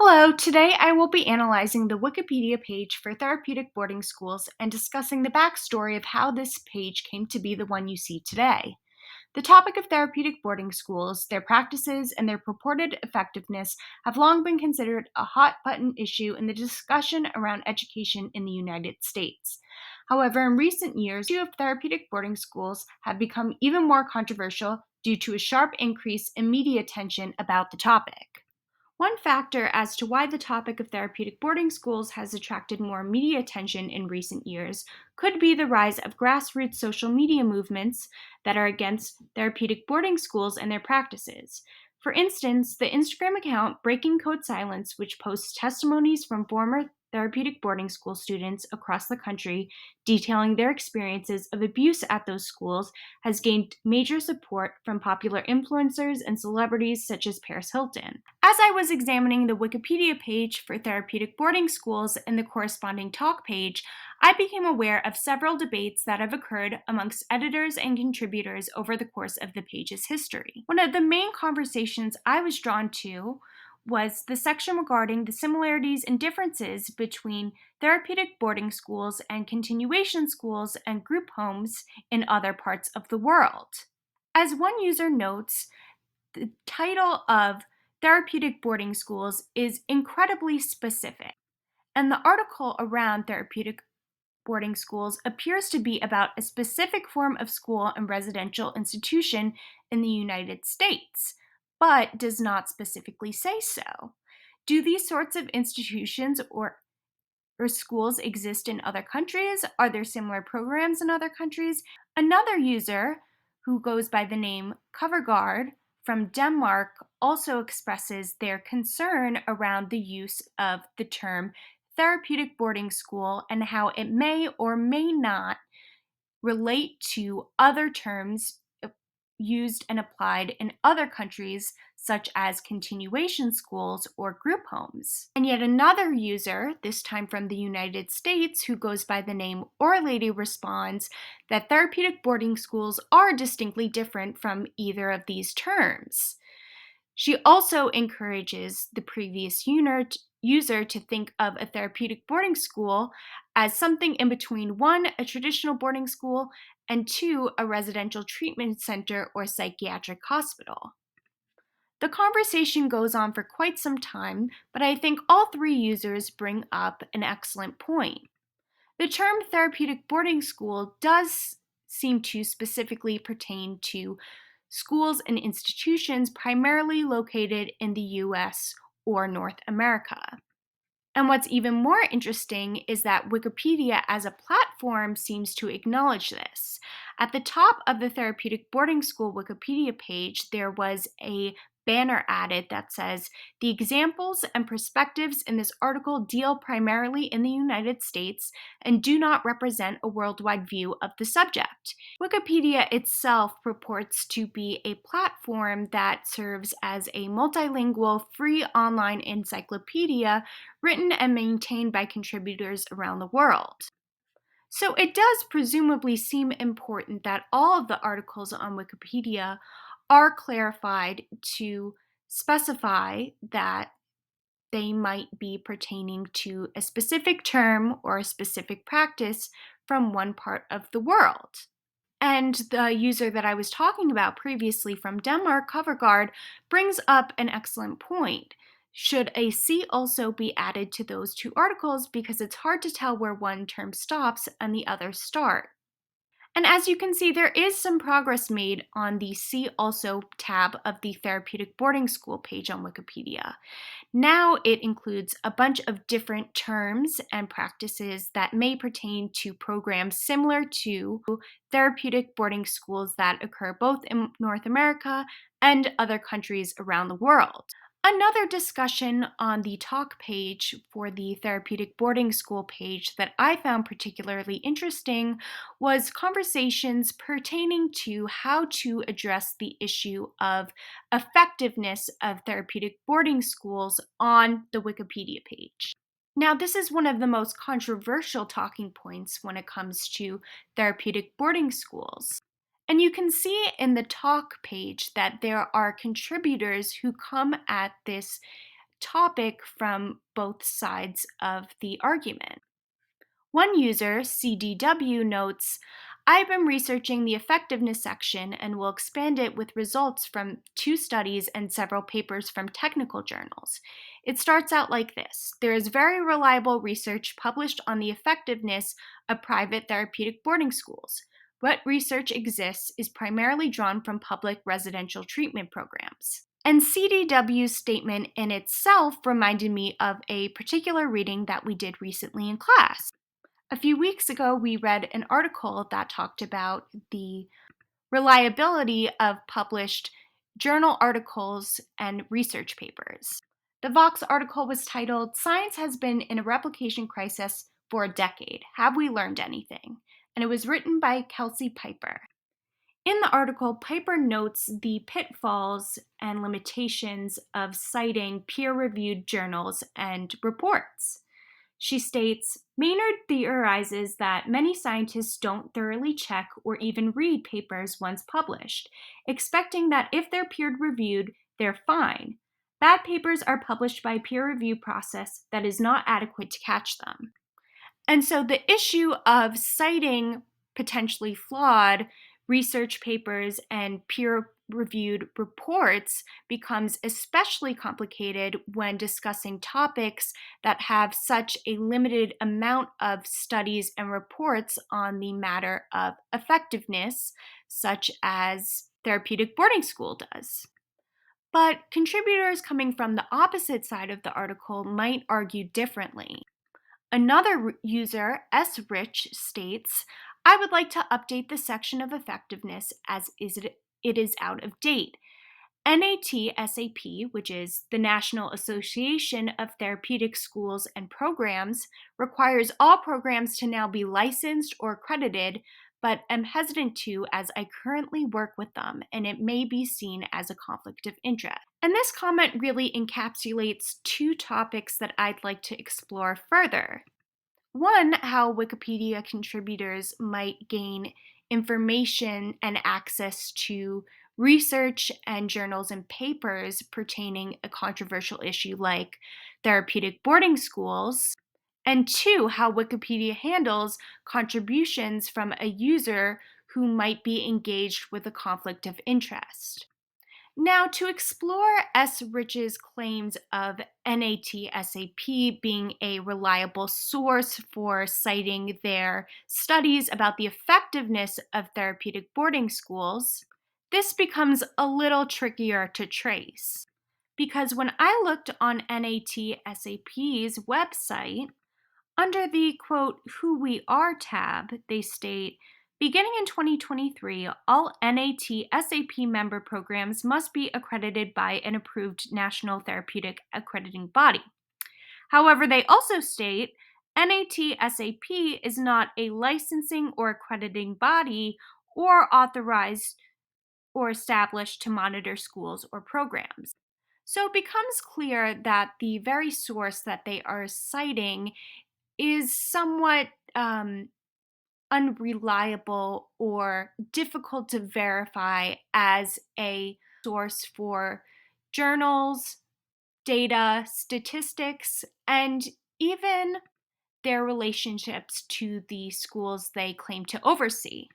Hello, today I will be analyzing the Wikipedia page for therapeutic boarding schools and discussing the backstory of how this page came to be the one you see today. The topic of therapeutic boarding schools, their practices, and their purported effectiveness have long been considered a hot button issue in the discussion around education in the United States. However, in recent years, the issue of therapeutic boarding schools have become even more controversial due to a sharp increase in media attention about the topic. One factor as to why the topic of therapeutic boarding schools has attracted more media attention in recent years could be the rise of grassroots social media movements that are against therapeutic boarding schools and their practices. For instance, the Instagram account Breaking Code Silence, which posts testimonies from former therapeutic boarding school students across the country detailing their experiences of abuse at those schools, has gained major support from popular influencers and celebrities such as Paris Hilton. As I was examining the Wikipedia page for therapeutic boarding schools and the corresponding talk page, I became aware of several debates that have occurred amongst editors and contributors over the course of the page's history. One of the main conversations I was drawn to was the section regarding the similarities and differences between therapeutic boarding schools and continuation schools and group homes in other parts of the world. As one user notes, the title of therapeutic boarding schools is incredibly specific, and the article around therapeutic boarding schools appears to be about a specific form of school and residential institution in the United States, but does not specifically say so. Do these sorts of institutions or schools exist in other countries? Are there similar programs in other countries? Another user, who goes by the name CoverGuard from Denmark, also expresses their concern around the use of the term therapeutic boarding school and how it may or may not relate to other terms used and applied in other countries, such as continuation schools or group homes. And yet another user, this time from the United States, who goes by the name Lady, responds that therapeutic boarding schools are distinctly different from either of these terms. She also encourages the previous user to think of a therapeutic boarding school as something in between one, a traditional boarding school, and two, a residential treatment center or psychiatric hospital. The conversation goes on for quite some time, but I think all three users bring up an excellent point. The term therapeutic boarding school does seem to specifically pertain to schools and institutions primarily located in the US or North America. And what's even more interesting is that Wikipedia as a platform seems to acknowledge this. At the top of the therapeutic boarding school Wikipedia page, there was a banner added that says, "The examples and perspectives in this article deal primarily in the United States and do not represent a worldwide view of the subject." Wikipedia itself purports to be a platform that serves as a multilingual, free online encyclopedia written and maintained by contributors around the world. So it does presumably seem important that all of the articles on Wikipedia are clarified to specify that they might be pertaining to a specific term or a specific practice from one part of the world. And the user that I was talking about previously from Denmark, CoverGuard, brings up an excellent point. Should a C also be added to those two articles because it's hard to tell where one term stops and the other start? And as you can see, there is some progress made on the See Also tab of the Therapeutic Boarding School page on Wikipedia. Now it includes a bunch of different terms and practices that may pertain to programs similar to therapeutic boarding schools that occur both in North America and other countries around the world. Another discussion on the talk page for the therapeutic boarding school page that I found particularly interesting was conversations pertaining to how to address the issue of effectiveness of therapeutic boarding schools on the Wikipedia page. Now, this is one of the most controversial talking points when it comes to therapeutic boarding schools. And you can see in the talk page that there are contributors who come at this topic from both sides of the argument. One user, CDW, notes, I've been researching the effectiveness section and will expand it with results from 2 studies and several papers from technical journals. It starts out like this. There is very reliable research published on the effectiveness of private therapeutic boarding schools. What research exists is primarily drawn from public residential treatment programs. And CDW's statement in itself reminded me of a particular reading that we did recently in class. A few weeks ago, we read an article that talked about the reliability of published journal articles and research papers. The Vox article was titled, Science Has Been in a Replication Crisis for a Decade. Have We Learned Anything? And it was written by Kelsey Piper. In the article, Piper notes the pitfalls and limitations of citing peer-reviewed journals and reports. She states, Maynard theorizes that many scientists don't thoroughly check or even read papers once published, expecting that if they're peer-reviewed, they're fine. Bad papers are published by a peer review process that is not adequate to catch them. And so the issue of citing potentially flawed research papers and peer-reviewed reports becomes especially complicated when discussing topics that have such a limited amount of studies and reports on the matter of effectiveness, such as Therapeutic Boarding School does. But contributors coming from the opposite side of the article might argue differently. Another user, S. Rich, states, I would like to update the section of effectiveness as it is out of date. NATSAP, which is the National Association of Therapeutic Schools and Programs, requires all programs to now be licensed or accredited, but am hesitant to as I currently work with them, and it may be seen as a conflict of interest. And this comment really encapsulates 2 topics that I'd like to explore further. One, how Wikipedia contributors might gain information and access to research and journals and papers pertaining a controversial issue like therapeutic boarding schools. And 2, how Wikipedia handles contributions from a user who might be engaged with a conflict of interest. Now, to explore S. Rich's claims of NATSAP being a reliable source for citing their studies about the effectiveness of therapeutic boarding schools, this becomes a little trickier to trace. Because when I looked on NATSAP's website, under the quote, Who We Are tab, they state, beginning in 2023, all NAT/SAP member programs must be accredited by an approved national therapeutic accrediting body. However, they also state NAT/SAP is not a licensing or accrediting body or authorized or established to monitor schools or programs. So it becomes clear that the very source that they are citing is somewhat unreliable or difficult to verify as a source for journals, data, statistics, and even their relationships to the schools they claim to oversee.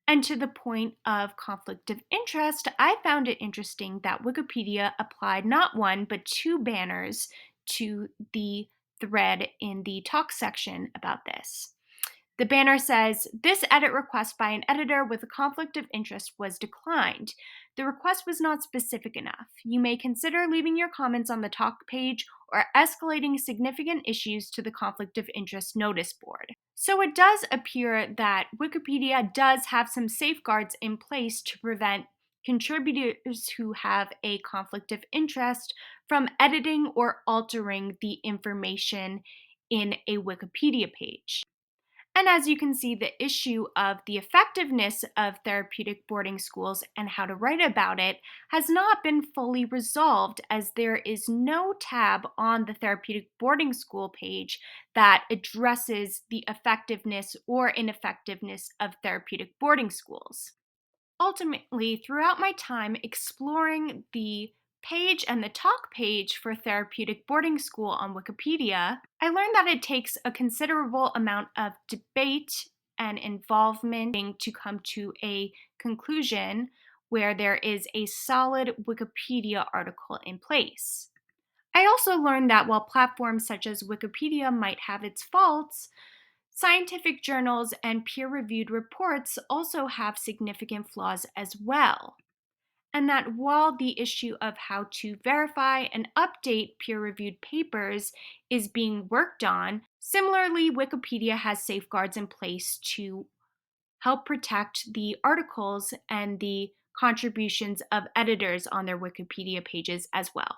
And to the point of conflict of interest, I found it interesting that Wikipedia applied not 1 but 2 banners to the thread in the talk section about this. The banner says, This edit request by an editor with a conflict of interest was declined. The request was not specific enough. You may consider leaving your comments on the talk page or escalating significant issues to the conflict of interest notice board. So it does appear that Wikipedia does have some safeguards in place to prevent contributors who have a conflict of interest from editing or altering the information in a Wikipedia page. And as you can see, the issue of the effectiveness of therapeutic boarding schools and how to write about it has not been fully resolved, as there is no tab on the therapeutic boarding school page that addresses the effectiveness or ineffectiveness of therapeutic boarding schools. Ultimately, throughout my time exploring the page and the talk page for Therapeutic Boarding School on Wikipedia, I learned that it takes a considerable amount of debate and involvement to come to a conclusion where there is a solid Wikipedia article in place. I also learned that while platforms such as Wikipedia might have its faults, scientific journals and peer reviewed reports also have significant flaws as well. And that while the issue of how to verify and update peer reviewed papers is being worked on, similarly, Wikipedia has safeguards in place to help protect the articles and the contributions of editors on their Wikipedia pages as well.